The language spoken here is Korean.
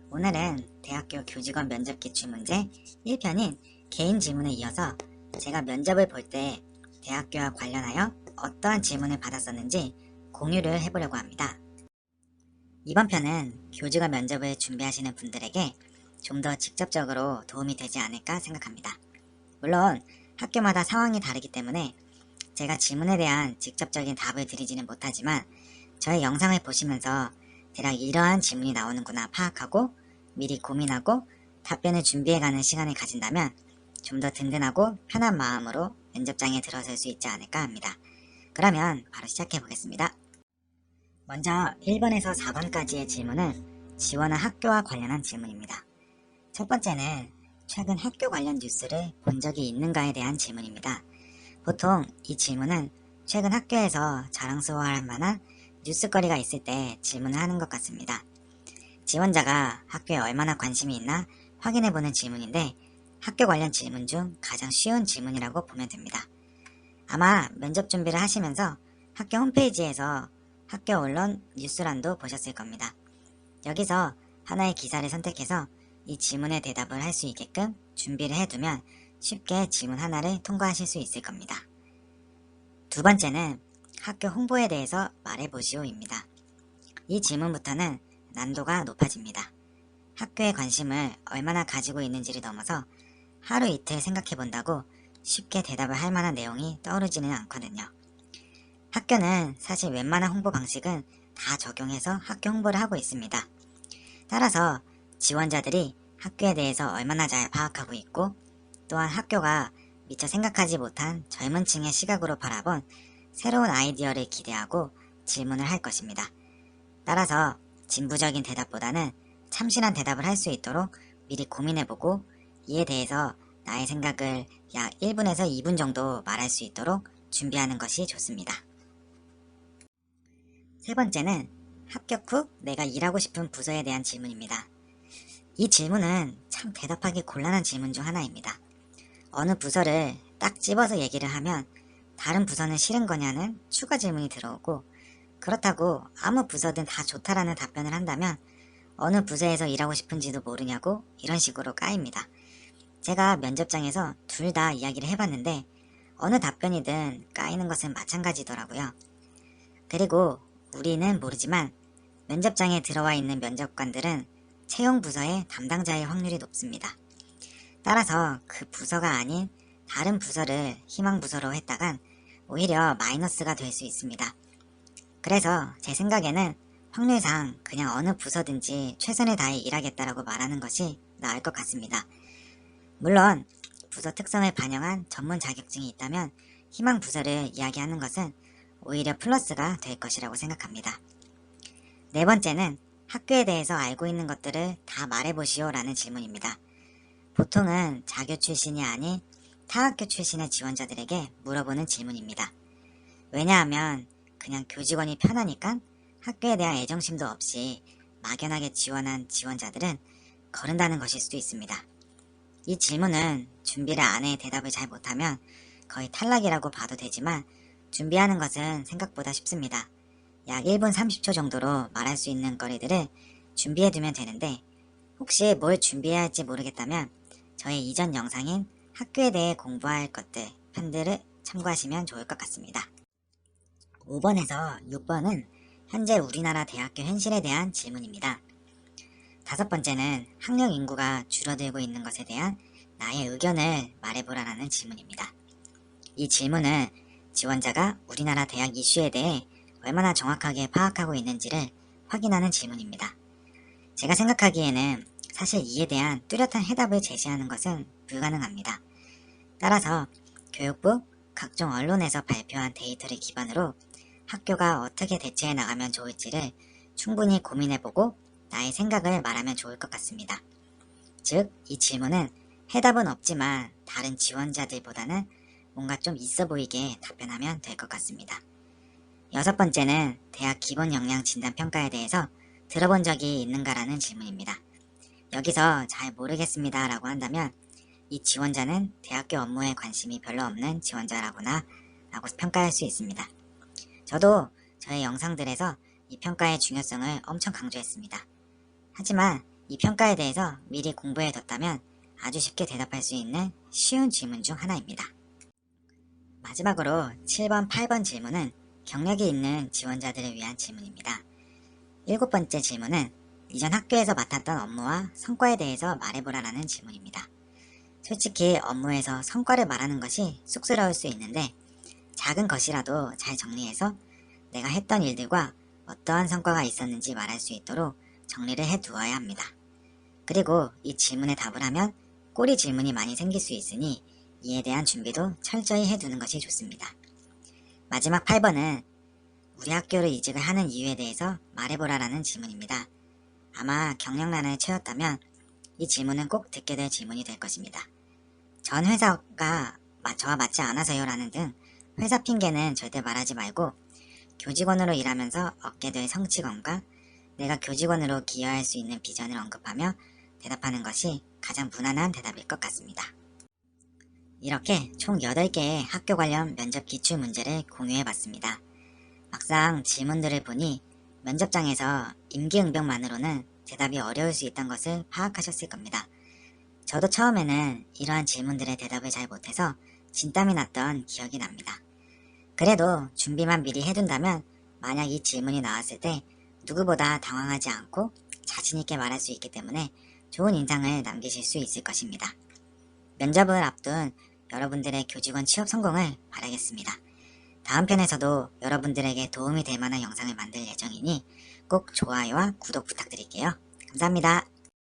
오늘은 대학교 교직원 면접 기출 문제 1편인 개인 질문에 이어서 제가 면접을 볼 때 대학교와 관련하여 어떠한 질문을 받았었는지 공유를 해보려고 합니다. 이번 편은 교직원 면접을 준비하시는 분들에게 좀 더 직접적으로 도움이 되지 않을까 생각합니다. 물론 학교마다 상황이 다르기 때문에 제가 질문에 대한 직접적인 답을 드리지는 못하지만 저의 영상을 보시면서 대략 이러한 질문이 나오는구나 파악하고 미리 고민하고 답변을 준비해가는 시간을 가진다면 좀 더 든든하고 편한 마음으로 면접장에 들어설 수 있지 않을까 합니다. 그러면 바로 시작해 보겠습니다. 먼저 1번에서 4번까지의 질문은 지원한 학교와 관련한 질문입니다. 첫 번째는 최근 학교 관련 뉴스를 본 적이 있는가에 대한 질문입니다. 보통 이 질문은 최근 학교에서 자랑스러워할 만한 뉴스거리가 있을 때 질문을 하는 것 같습니다. 지원자가 학교에 얼마나 관심이 있나 확인해보는 질문인데 학교 관련 질문 중 가장 쉬운 질문이라고 보면 됩니다. 아마 면접 준비를 하시면서 학교 홈페이지에서 학교 언론 뉴스란도 보셨을 겁니다. 여기서 하나의 기사를 선택해서 이 질문에 대답을 할 수 있게끔 준비를 해두면 쉽게 질문 하나를 통과하실 수 있을 겁니다. 두 번째는 학교 홍보에 대해서 말해보시오입니다. 이 질문부터는 난도가 높아집니다. 학교에 관심을 얼마나 가지고 있는지를 넘어서 하루 이틀 생각해본다고 쉽게 대답을 할 만한 내용이 떠오르지는 않거든요. 학교는 사실 웬만한 홍보 방식은 다 적용해서 학교 홍보를 하고 있습니다. 따라서 지원자들이 학교에 대해서 얼마나 잘 파악하고 있고 또한 학교가 미처 생각하지 못한 젊은 층의 시각으로 바라본 새로운 아이디어를 기대하고 질문을 할 것입니다. 따라서 진부적인 대답보다는 참신한 대답을 할 수 있도록 미리 고민해보고 이에 대해서 나의 생각을 약 1분에서 2분 정도 말할 수 있도록 준비하는 것이 좋습니다. 세 번째는 합격 후 내가 일하고 싶은 부서에 대한 질문입니다. 이 질문은 참 대답하기 곤란한 질문 중 하나입니다. 어느 부서를 딱 집어서 얘기를 하면 다른 부서는 싫은 거냐는 추가 질문이 들어오고 그렇다고 아무 부서든 다 좋다라는 답변을 한다면 어느 부서에서 일하고 싶은지도 모르냐고 이런 식으로 까입니다. 제가 면접장에서 둘 다 이야기를 해봤는데 어느 답변이든 까이는 것은 마찬가지더라고요. 그리고 우리는 모르지만 면접장에 들어와 있는 면접관들은 채용 부서의 담당자의 확률이 높습니다. 따라서 그 부서가 아닌 다른 부서를 희망 부서로 했다간 오히려 마이너스가 될 수 있습니다. 그래서 제 생각에는 확률상 그냥 어느 부서든지 최선을 다해 일하겠다라고 말하는 것이 나을 것 같습니다. 물론 부서 특성을 반영한 전문 자격증이 있다면 희망 부서를 이야기하는 것은 오히려 플러스가 될 것이라고 생각합니다. 네 번째는 학교에 대해서 알고 있는 것들을 다 말해보시오 라는 질문입니다. 보통은 자교 출신이 아닌 타학교 출신의 지원자들에게 물어보는 질문입니다. 왜냐하면 그냥 교직원이 편하니까 학교에 대한 애정심도 없이 막연하게 지원한 지원자들은 거른다는 것일 수도 있습니다. 이 질문은 준비를 안 해 대답을 잘 못하면 거의 탈락이라고 봐도 되지만 준비하는 것은 생각보다 쉽습니다. 약 1분 30초 정도로 말할 수 있는 거리들을 준비해두면 되는데 혹시 뭘 준비해야 할지 모르겠다면 저의 이전 영상인 학교에 대해 공부할 것들 편들을 참고하시면 좋을 것 같습니다. 5번에서 6번은 현재 우리나라 대학교 현실에 대한 질문입니다. 다섯 번째는 학령 인구가 줄어들고 있는 것에 대한 나의 의견을 말해보라는 질문입니다. 이 질문은 지원자가 우리나라 대학 이슈에 대해 얼마나 정확하게 파악하고 있는지를 확인하는 질문입니다. 제가 생각하기에는 사실 이에 대한 뚜렷한 해답을 제시하는 것은 불가능합니다. 따라서 교육부, 각종 언론에서 발표한 데이터를 기반으로 학교가 어떻게 대처해 나가면 좋을지를 충분히 고민해보고 나의 생각을 말하면 좋을 것 같습니다. 즉, 이 질문은 해답은 없지만 다른 지원자들보다는 뭔가 좀 있어 보이게 답변하면 될 것 같습니다. 여섯 번째는 대학 기본 역량 진단 평가에 대해서 들어본 적이 있는가라는 질문입니다. 여기서 잘 모르겠습니다 라고 한다면 이 지원자는 대학교 업무에 관심이 별로 없는 지원자라거나 라고 평가할 수 있습니다. 저도 저의 영상들에서 이 평가의 중요성을 엄청 강조했습니다. 하지만 이 평가에 대해서 미리 공부해뒀다면 아주 쉽게 대답할 수 있는 쉬운 질문 중 하나입니다. 마지막으로 7번, 8번 질문은 경력이 있는 지원자들을 위한 질문입니다. 7번째 질문은 이전 학교에서 맡았던 업무와 성과에 대해서 말해보라라는 질문입니다. 솔직히 업무에서 성과를 말하는 것이 쑥스러울 수 있는데 작은 것이라도 잘 정리해서 내가 했던 일들과 어떠한 성과가 있었는지 말할 수 있도록 정리를 해두어야 합니다. 그리고 이 질문에 답을 하면 꼬리 질문이 많이 생길 수 있으니 이에 대한 준비도 철저히 해두는 것이 좋습니다. 마지막 8번은 우리 학교를 이직을 하는 이유에 대해서 말해보라라는 질문입니다. 아마 경력란을 채웠다면 이 질문은 꼭 듣게 될 질문이 될 것입니다. 전 회사가 저와 맞지 않아서요 라는 등 회사 핑계는 절대 말하지 말고 교직원으로 일하면서 얻게 될 성취감과 내가 교직원으로 기여할 수 있는 비전을 언급하며 대답하는 것이 가장 무난한 대답일 것 같습니다. 이렇게 총 8개의 학교 관련 면접 기출 문제를 공유해봤습니다. 막상 질문들을 보니 면접장에서 임기응변만으로는 대답이 어려울 수 있다는 것을 파악하셨을 겁니다. 저도 처음에는 이러한 질문들의 대답을 잘 못해서 진땀이 났던 기억이 납니다. 그래도 준비만 미리 해둔다면 만약 이 질문이 나왔을 때 누구보다 당황하지 않고 자신있게 말할 수 있기 때문에 좋은 인상을 남기실 수 있을 것입니다. 면접을 앞둔 여러분들의 교직원 취업 성공을 바라겠습니다. 다음 편에서도 여러분들에게 도움이 될 만한 영상을 만들 예정이니 꼭 좋아요와 구독 부탁드릴게요. 감사합니다.